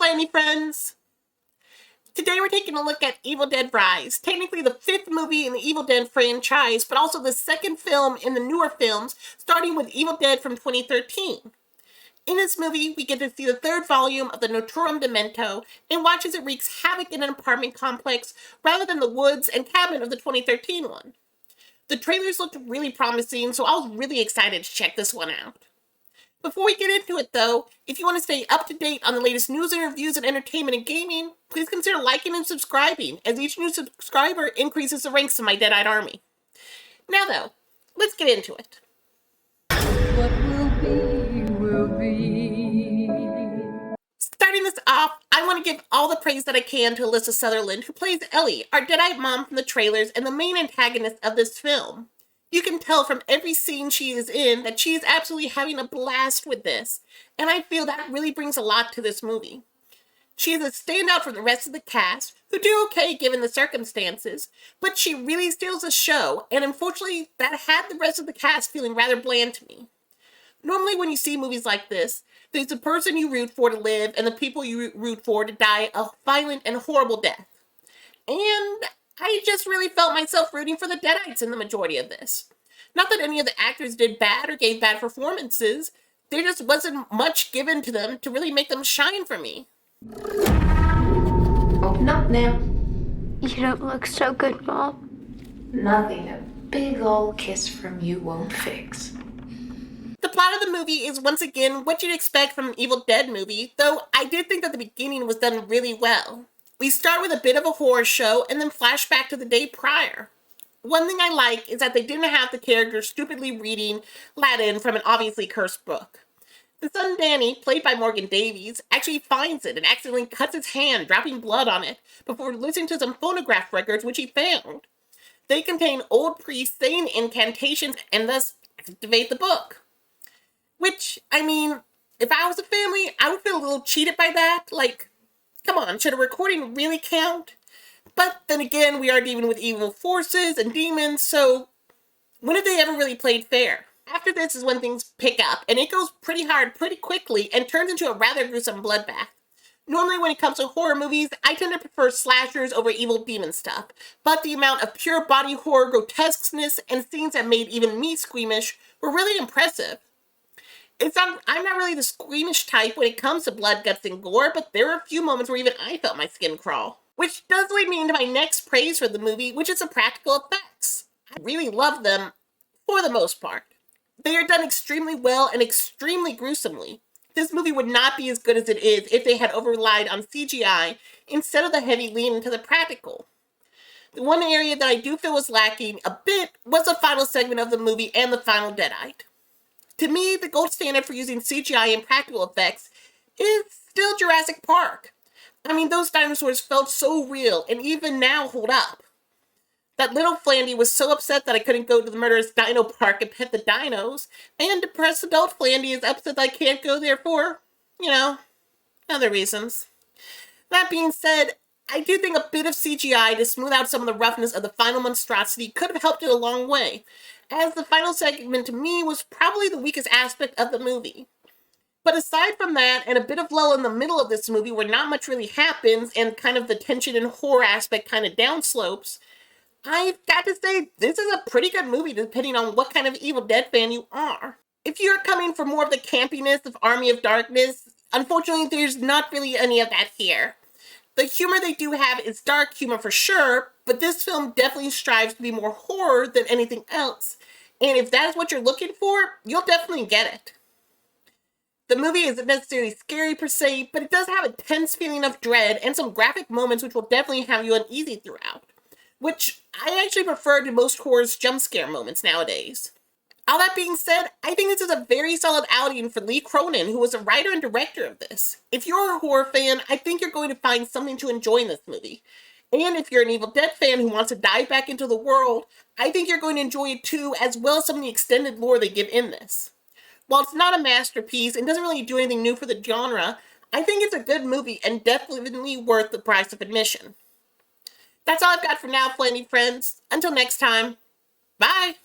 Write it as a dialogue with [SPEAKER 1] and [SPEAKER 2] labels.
[SPEAKER 1] Flammy friends! Today we're taking a look at Evil Dead Rise, technically the 5th movie in the Evil Dead franchise, but also the 2nd film in the newer films, starting with Evil Dead from 2013. In this movie, we get to see the 3rd volume of the Notorum Demento and watch as it wreaks havoc in an apartment complex rather than the woods and cabin of the 2013 one. The trailers looked really promising, so I was really excited to check this one out. Before we get into it though, if you want to stay up to date on the latest news and reviews in entertainment and gaming, please consider liking and subscribing, as each new subscriber increases the ranks of my Dead-Eyed army. Now though, let's get into it. What will be. Starting this off, I want to give all the praise that I can to Alyssa Sutherland, who plays Ellie, our Dead-Eyed mom from the trailers and the main antagonist of this film. You can tell from every scene she is in that she is absolutely having a blast with this, and I feel that really brings a lot to this movie. She is a standout from the rest of the cast, who do okay given the circumstances, but she really steals the show, and unfortunately that had the rest of the cast feeling rather bland to me. Normally when you see movies like this, there's the person you root for to live and the people you root for to die a violent and horrible death. And I just really felt myself rooting for the Deadites in the majority of this. Not that any of the actors did bad or gave bad performances, there just wasn't much given to them to really make them shine for me.
[SPEAKER 2] Open up now.
[SPEAKER 3] You don't look so good, Mom.
[SPEAKER 2] Nothing a big old kiss from you won't fix.
[SPEAKER 1] The plot of the movie is once again what you'd expect from an Evil Dead movie, though I did think that the beginning was done really well. We start with a bit of a horror show and then flash back to the day prior. One thing I like is that they didn't have the characters stupidly reading Latin from an obviously cursed book. The son Danny, played by Morgan Davies, actually finds it and accidentally cuts his hand, dropping blood on it, before listening to some phonograph records which he found. They contain old priests saying incantations and thus activate the book. Which, I mean, if I was a family, I would feel a little cheated by that. Like, come on, should a recording really count? But then again, we are dealing with evil forces and demons, so when have they ever really played fair? After this is when things pick up, and it goes pretty hard pretty quickly and turns into a rather gruesome bloodbath. Normally when it comes to horror movies, I tend to prefer slashers over evil demon stuff, but the amount of pure body horror grotesqueness and scenes that made even me squeamish were really impressive. I'm not really the squeamish type when it comes to blood, guts, and gore, but there were a few moments where even I felt my skin crawl. Which does lead me into my next praise for the movie, which is the practical effects. I really love them, for the most part. They are done extremely well and extremely gruesomely. This movie would not be as good as it is if they had over-relied on CGI instead of the heavy lean into the practical. The one area that I do feel was lacking a bit was the final segment of the movie and the final Deadite. To me, the gold standard for using CGI and practical effects is still Jurassic Park. I mean, those dinosaurs felt so real and even now hold up. That little Flandy was so upset that I couldn't go to the murderous dino park and pet the dinos, and depressed adult Flandy is upset that I can't go there for, other reasons. That being said, I do think a bit of CGI to smooth out some of the roughness of the final monstrosity could have helped it a long way, as the final segment to me was probably the weakest aspect of the movie. But aside from that, and a bit of lull in the middle of this movie where not much really happens, and kind of the tension and horror aspect kind of downslopes, I've got to say, this is a pretty good movie depending on what kind of Evil Dead fan you are. If you're coming for more of the campiness of Army of Darkness, unfortunately there's not really any of that here. The humor they do have is dark humor for sure, but this film definitely strives to be more horror than anything else. And if that is what you're looking for, you'll definitely get it. The movie isn't necessarily scary per se, but it does have a tense feeling of dread and some graphic moments which will definitely have you uneasy throughout. Which I actually prefer to most horror's jump scare moments nowadays. All that being said, I think this is a very solid outing for Lee Cronin, who was the writer and director of this. If you're a horror fan, I think you're going to find something to enjoy in this movie. And if you're an Evil Dead fan who wants to dive back into the world, I think you're going to enjoy it too, as well as some of the extended lore they give in this. While it's not a masterpiece and doesn't really do anything new for the genre, I think it's a good movie and definitely worth the price of admission. That's all I've got for now, Flanny friends. Until next time, bye!